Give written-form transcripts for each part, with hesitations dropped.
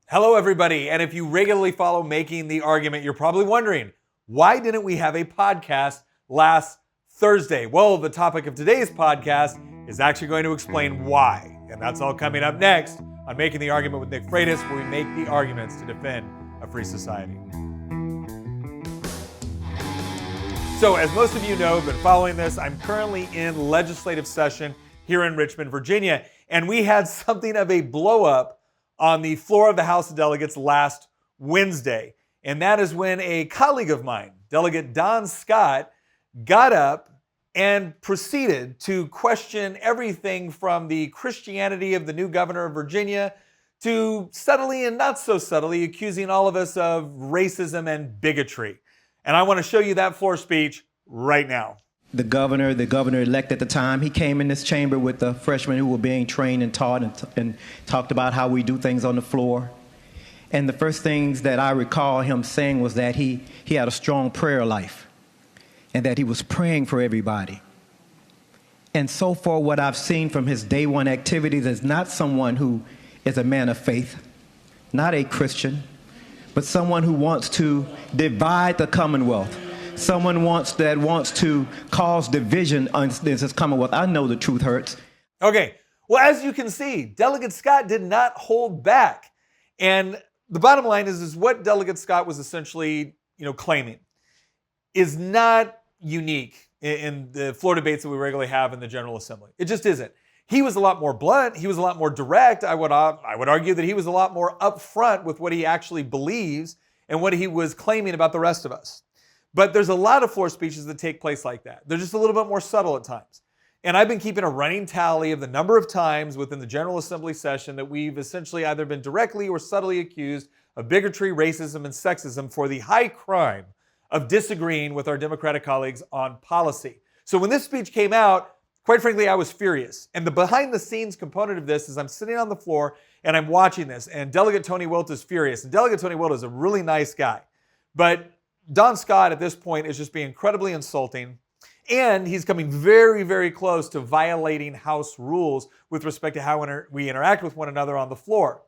Hello, everybody. And if you regularly follow Making the Argument, you're probably wondering, why didn't we have a podcast last Thursday? Well, the topic of today's podcast is actually going to explain why. And that's all coming up next on Making the Argument with Nick Freitas, where we make the arguments to defend a free society. So, as most of you know, have been following this, I'm currently in legislative session here in Richmond, Virginia. And we had something of a blow-up on the floor of the House of Delegates last Wednesday. And that is when a colleague of mine, Delegate Don Scott, got up and proceeded to question everything from the Christianity of the new governor of Virginia to subtly and not so subtly accusing all of us of racism and bigotry. And I want to show you that floor speech right now. The governor-elect at the time, he came in this chamber with the freshmen who were being trained and taught and talked about how we do things on the floor. And the first things that I recall him saying was that he had a strong prayer life and that he was praying for everybody. And so far, what I've seen from his day one activities is not someone who is a man of faith, not a Christian, but someone who wants to divide the Commonwealth. Someone that wants to cause division in this Commonwealth. I know the truth hurts. Okay, well, as you can see, Delegate Scott did not hold back. And the bottom line is what Delegate Scott was essentially, claiming is not unique in the floor debates that we regularly have in the General Assembly. It just isn't. He was a lot more blunt. He was a lot more direct. I would argue that he was a lot more upfront with what he actually believes and what he was claiming about the rest of us. But there's a lot of floor speeches that take place like that. They're just a little bit more subtle at times. And I've been keeping a running tally of the number of times within the General Assembly session that we've essentially either been directly or subtly accused of bigotry, racism, and sexism for the high crime of disagreeing with our Democratic colleagues on policy. So when this speech came out, quite frankly, I was furious. And the behind-the-scenes component of this is I'm sitting on the floor and I'm watching this, and Delegate Tony Wilt is furious. And Delegate Tony Wilt is a really nice guy. But Don Scott at this point is just being incredibly insulting, and he's coming very, very close to violating House rules with respect to how we interact with one another on the floor.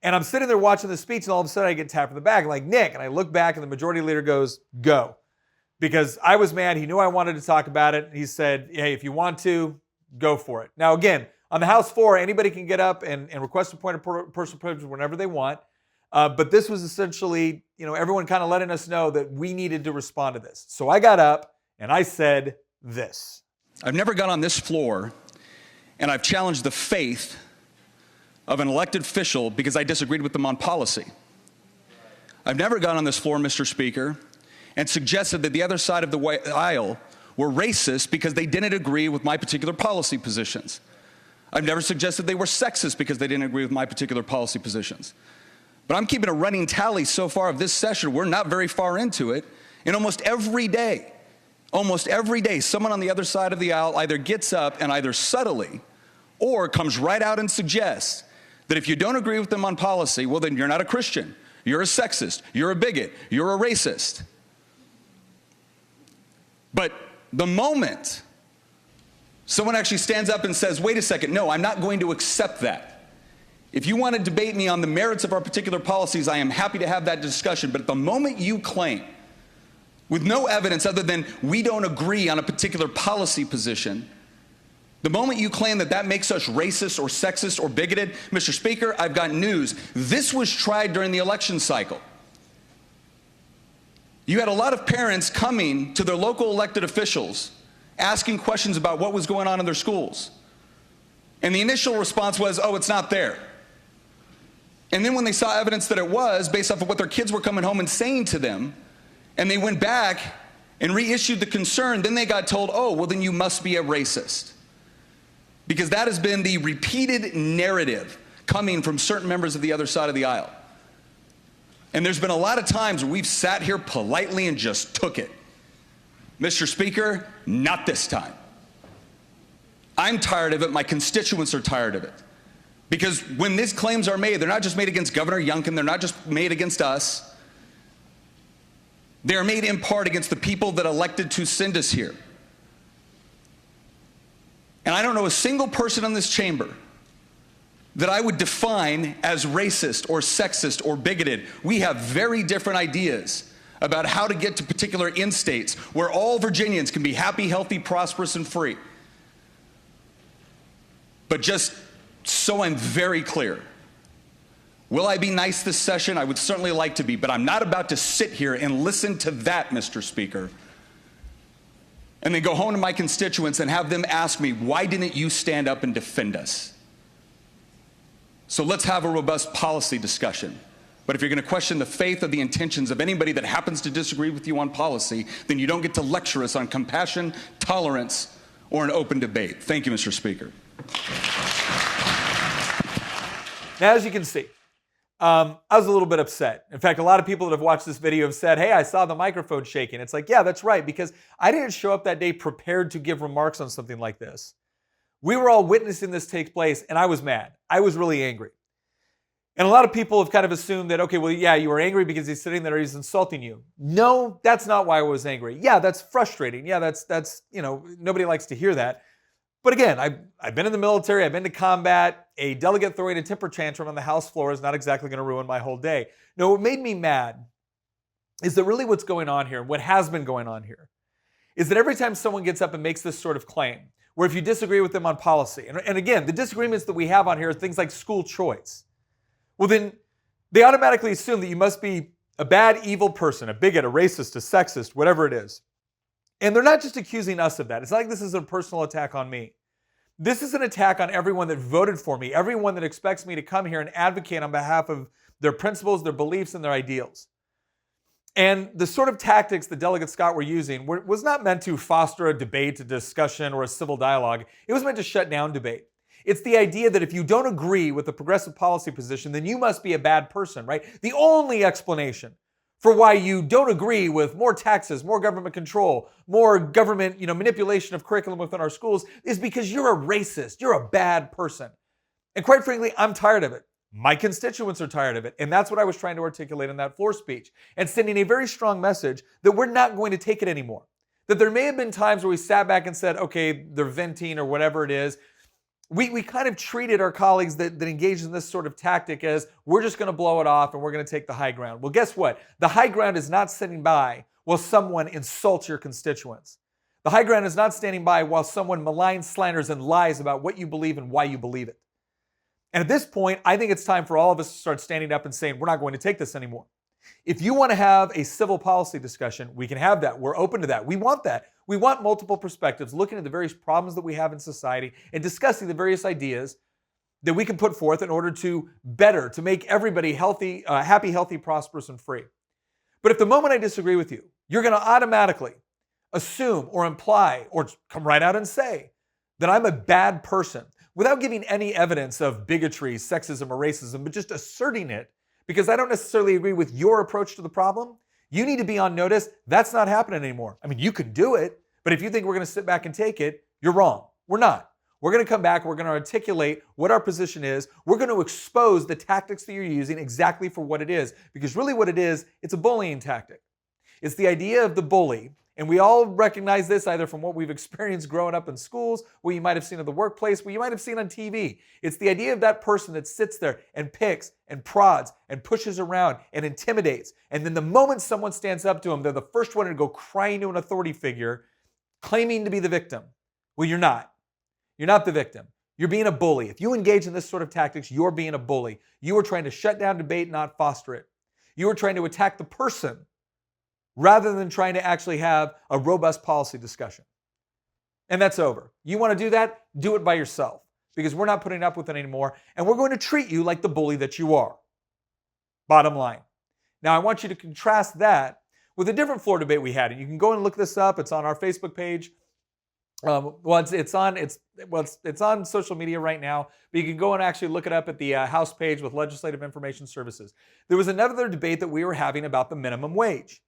And I'm sitting there watching the speech, and all of a sudden I get tapped in the back, like, Nick, and I look back, and the majority leader goes, go. Because I was mad. He knew I wanted to talk about it. He said, hey, if you want to, go for it. Now, again, on the House floor, anybody can get up and request a point of personal privilege whenever they want. But this was essentially, everyone kind of letting us know that we needed to respond to this. So I got up and I said this. I've never got on this floor and I've challenged the faith of an elected official because I disagreed with them on policy. I've never got on this floor, Mr. Speaker, and suggested that the other side of the aisle were racist because they didn't agree with my particular policy positions. I've never suggested they were sexist because they didn't agree with my particular policy positions. But I'm keeping a running tally so far of this session. We're not very far into it. And almost every day, someone on the other side of the aisle either gets up and either subtly or comes right out and suggests that if you don't agree with them on policy, well, then you're not a Christian. You're a sexist. You're a bigot. You're a racist. But the moment someone actually stands up and says, wait a second, no, I'm not going to accept that. If you want to debate me on the merits of our particular policies, I am happy to have that discussion. But at the moment you claim, with no evidence other than we don't agree on a particular policy position, the moment you claim that that makes us racist or sexist or bigoted, Mr. Speaker, I've got news. This was tried during the election cycle. You had a lot of parents coming to their local elected officials asking questions about what was going on in their schools. And the initial response was, oh, it's not there. And then when they saw evidence that it was, based off of what their kids were coming home and saying to them, and they went back and reissued the concern, then they got told, oh, well, then you must be a racist. Because that has been the repeated narrative coming from certain members of the other side of the aisle. And there's been a lot of times where we've sat here politely and just took it. Mr. Speaker, not this time. I'm tired of it. My constituents are tired of it. Because when these claims are made, they're not just made against Governor Youngkin, they're not just made against us. They are made in part against the people that elected to send us here. And I don't know a single person in this chamber that I would define as racist or sexist or bigoted. We have very different ideas about how to get to particular end states where all Virginians can be happy, healthy, prosperous, and free. But just so I'm very clear, will I be nice this session? I would certainly like to be, but I'm not about to sit here and listen to that, Mr. Speaker, and then go home to my constituents and have them ask me, why didn't you stand up and defend us? So let's have a robust policy discussion. But if you're going to question the faith or the intentions of anybody that happens to disagree with you on policy, then you don't get to lecture us on compassion, tolerance, or an open debate. Thank you, Mr. Speaker. Now, as you can see, I was a little bit upset. In fact, a lot of people that have watched this video have said, hey, I saw the microphone shaking. It's like, yeah, that's right, because I didn't show up that day prepared to give remarks on something like this. We were all witnessing this take place, and I was mad. I was really angry. And a lot of people have kind of assumed that, okay, well, yeah, you were angry because he's sitting there, he's insulting you. No, that's not why I was angry. Yeah, that's frustrating. Yeah, that's nobody likes to hear that. But again, I've been in the military, I've been to combat. A delegate throwing a temper tantrum on the House floor is not exactly going to ruin my whole day. No, what made me mad is that really what's going on here, what has been going on here, is that every time someone gets up and makes this sort of claim, where if you disagree with them on policy, and again, the disagreements that we have on here are things like school choice, well then they automatically assume that you must be a bad, evil person, a bigot, a racist, a sexist, whatever it is. And they're not just accusing us of that. It's not like this is a personal attack on me. This is an attack on everyone that voted for me, everyone that expects me to come here and advocate on behalf of their principles, their beliefs, and their ideals. And the sort of tactics that Delegate Scott were using was not meant to foster a debate, a discussion, or a civil dialogue. It was meant to shut down debate. It's the idea that if you don't agree with the progressive policy position, then you must be a bad person, right? The only explanation for why you don't agree with more taxes, more government control, more government, manipulation of curriculum within our schools is because you're a racist, you're a bad person. And quite frankly, I'm tired of it. My constituents are tired of it. And that's what I was trying to articulate in that floor speech, and sending a very strong message that we're not going to take it anymore. That there may have been times where we sat back and said, okay, they're venting or whatever it is. We kind of treated our colleagues that engaged in this sort of tactic as we're just going to blow it off and we're going to take the high ground. Well, guess what? The high ground is not sitting by while someone insults your constituents. The high ground is not standing by while someone maligns, slanders, and lies about what you believe and why you believe it. And at this point, I think it's time for all of us to start standing up and saying, we're not going to take this anymore. If you want to have a civil policy discussion, we can have that. We're open to that. We want that. We want multiple perspectives, looking at the various problems that we have in society and discussing the various ideas that we can put forth in order to make everybody healthy, happy, healthy, prosperous, and free. But if the moment I disagree with you, you're going to automatically assume or imply or come right out and say that I'm a bad person without giving any evidence of bigotry, sexism, or racism, but just asserting it because I don't necessarily agree with your approach to the problem, you need to be on notice. That's not happening anymore. I mean, you can do it, but if you think we're going to sit back and take it, you're wrong. We're not. We're going to come back. We're going to articulate what our position is. We're going to expose the tactics that you're using exactly for what it is, because really what it is, it's a bullying tactic. It's the idea of the bully. And we all recognize this either from what we've experienced growing up in schools, what you might have seen at the workplace, what you might have seen on TV. It's the idea of that person that sits there and picks and prods and pushes around and intimidates. And then the moment someone stands up to them, they're the first one to go crying to an authority figure, claiming to be the victim. Well, you're not. You're not the victim. You're being a bully. If you engage in this sort of tactics, you're being a bully. You are trying to shut down debate, not foster it. You are trying to attack the person rather than trying to actually have a robust policy discussion. And that's over. You want to do that? Do it by yourself, because we're not putting up with it anymore, and we're going to treat you like the bully that you are. Bottom line. Now, I want you to contrast that with a different floor debate we had, and you can go and look this up. It's on our Facebook page. It's on social media right now, but you can go and actually look it up at the House page with Legislative Information Services. There was another debate that we were having about the minimum wage.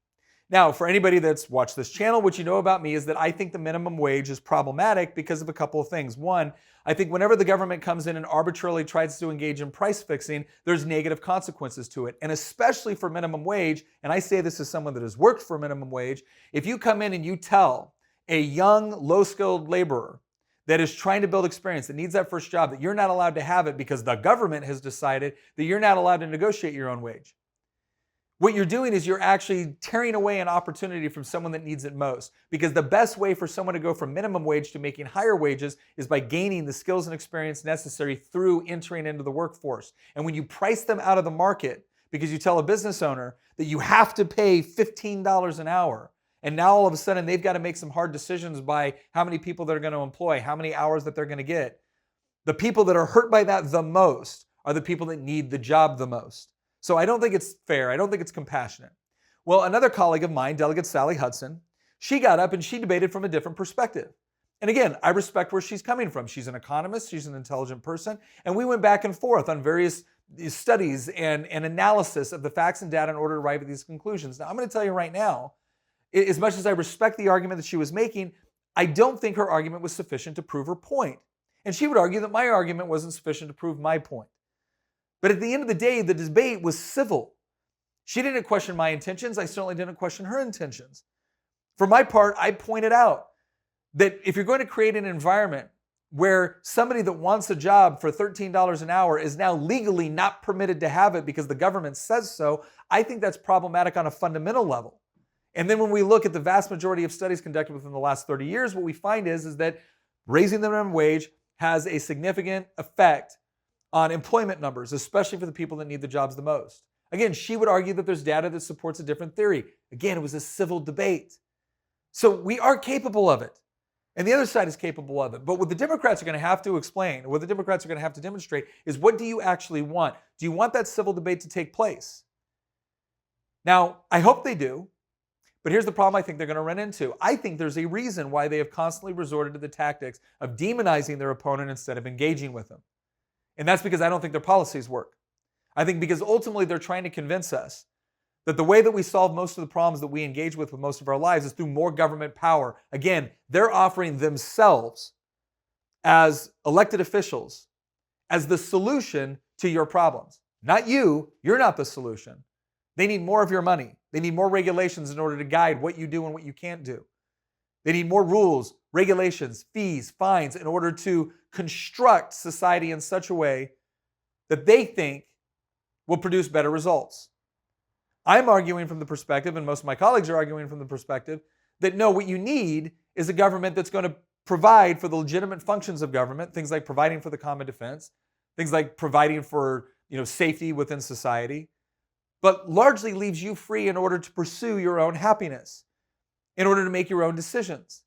Now, for anybody that's watched this channel, what you know about me is that I think the minimum wage is problematic because of a couple of things. One, I think whenever the government comes in and arbitrarily tries to engage in price fixing, there's negative consequences to it. And especially for minimum wage, and I say this as someone that has worked for minimum wage, if you come in and you tell a young, low-skilled laborer that is trying to build experience, that needs that first job, that you're not allowed to have it because the government has decided that you're not allowed to negotiate your own wage. What you're doing is you're actually tearing away an opportunity from someone that needs it most. Because the best way for someone to go from minimum wage to making higher wages is by gaining the skills and experience necessary through entering into the workforce. And when you price them out of the market because you tell a business owner that you have to pay $15 an hour, and now all of a sudden they've got to make some hard decisions by how many people they're going to employ, how many hours that they're going to get. The people that are hurt by that the most are the people that need the job the most. So I don't think it's fair. I don't think it's compassionate. Well, another colleague of mine, Delegate Sally Hudson, she got up and she debated from a different perspective. And again, I respect where she's coming from. She's an economist, she's an intelligent person, and we went back and forth on various studies and analysis of the facts and data in order to arrive at these conclusions. Now, I'm going to tell you right now, as much as I respect the argument that she was making, I don't think her argument was sufficient to prove her point. And she would argue that my argument wasn't sufficient to prove my point. But at the end of the day, the debate was civil. She didn't question my intentions. I certainly didn't question her intentions. For my part, I pointed out that if you're going to create an environment where somebody that wants a job for $13 an hour is now legally not permitted to have it because the government says so, I think that's problematic on a fundamental level. And then when we look at the vast majority of studies conducted within the last 30 years, what we find is that raising the minimum wage has a significant effect on employment numbers, especially for the people that need the jobs the most. Again, she would argue that there's data that supports a different theory. Again, it was a civil debate. So we are capable of it. And the other side is capable of it. But what the Democrats are going to have to explain, what the Democrats are going to have to demonstrate is, what do you actually want? Do you want that civil debate to take place? Now, I hope they do. But here's the problem I think they're going to run into. I think there's a reason why they have constantly resorted to the tactics of demonizing their opponent instead of engaging with them. And that's because I don't think their policies work. I think because ultimately they're trying to convince us that the way that we solve most of the problems that we engage with most of our lives is through more government power. Again, they're offering themselves as elected officials as the solution to your problems. Not you. You're not the solution. They need more of your money. They need more regulations in order to guide what you do and what you can't do. They need more rules, regulations, fees, fines in order to construct society in such a way that they think will produce better results. I'm arguing from the perspective, and most of my colleagues are arguing from the perspective, that no, what you need is a government that's going to provide for the legitimate functions of government, things like providing for the common defense, things like providing for safety within society, but largely leaves you free in order to pursue your own happiness, in order to make your own decisions.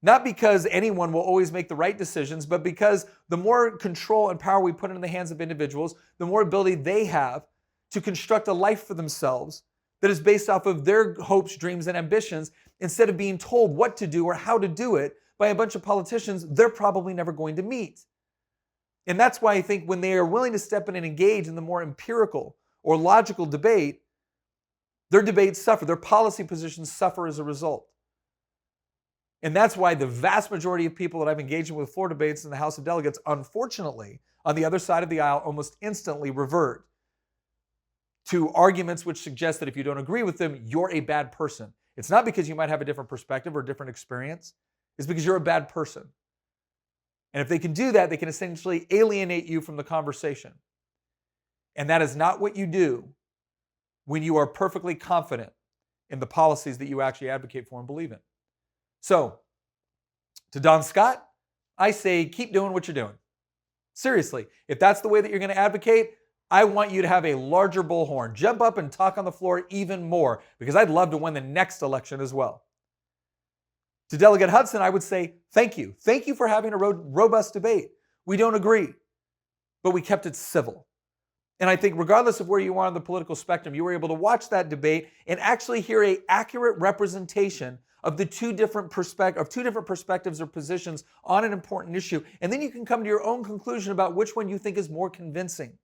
Not because anyone will always make the right decisions, but because the more control and power we put in the hands of individuals, the more ability they have to construct a life for themselves that is based off of their hopes, dreams, and ambitions, instead of being told what to do or how to do it by a bunch of politicians they're probably never going to meet. And that's why I think when they are willing to step in and engage in the more empirical or logical debate, their debates suffer, their policy positions suffer as a result. And that's why the vast majority of people that I've engaged with floor debates in the House of Delegates, unfortunately, on the other side of the aisle, almost instantly revert to arguments which suggest that if you don't agree with them, you're a bad person. It's not because you might have a different perspective or different experience. It's because you're a bad person. And if they can do that, they can essentially alienate you from the conversation. And that is not what you do when you are perfectly confident in the policies that you actually advocate for and believe in. So, to Don Scott, I say keep doing what you're doing. Seriously, if that's the way that you're going to advocate, I want you to have a larger bullhorn. Jump up and talk on the floor even more, because I'd love to win the next election as well. To Delegate Hudson, I would say thank you. Thank you for having a robust debate. We don't agree, but we kept it civil. And I think regardless of where you are on the political spectrum, you were able to watch that debate and actually hear an accurate representation of the two different perspectives or positions on an important issue. And then you can come to your own conclusion about which one you think is more convincing.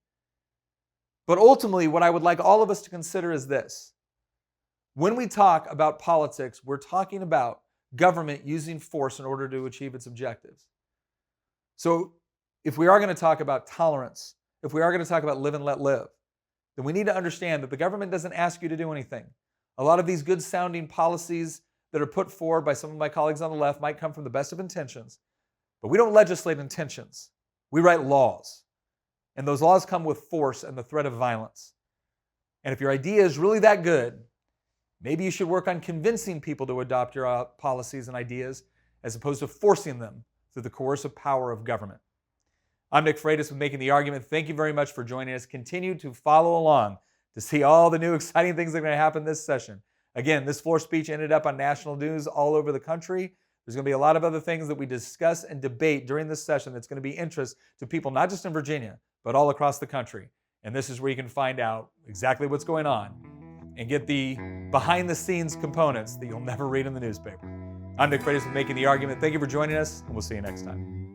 But ultimately, what I would like all of us to consider is this. When we talk about politics, we're talking about government using force in order to achieve its objectives. So if we are going to talk about tolerance, if we are going to talk about live and let live, then we need to understand that the government doesn't ask you to do anything. A lot of these good sounding policies that are put forward by some of my colleagues on the left might come from the best of intentions. But we don't legislate intentions. We write laws. And those laws come with force and the threat of violence. And if your idea is really that good, maybe you should work on convincing people to adopt your policies and ideas as opposed to forcing them through the coercive power of government. I'm Nick Freitas with Making the Argument. Thank you very much for joining us. Continue to follow along to see all the new exciting things that are going to happen this session. Again, this floor speech ended up on national news all over the country. There's going to be a lot of other things that we discuss and debate during this session that's going to be interest to people not just in Virginia, but all across the country. And this is where you can find out exactly what's going on and get the behind-the-scenes components that you'll never read in the newspaper. I'm Nick Freitas with Making the Argument. Thank you for joining us, and we'll see you next time.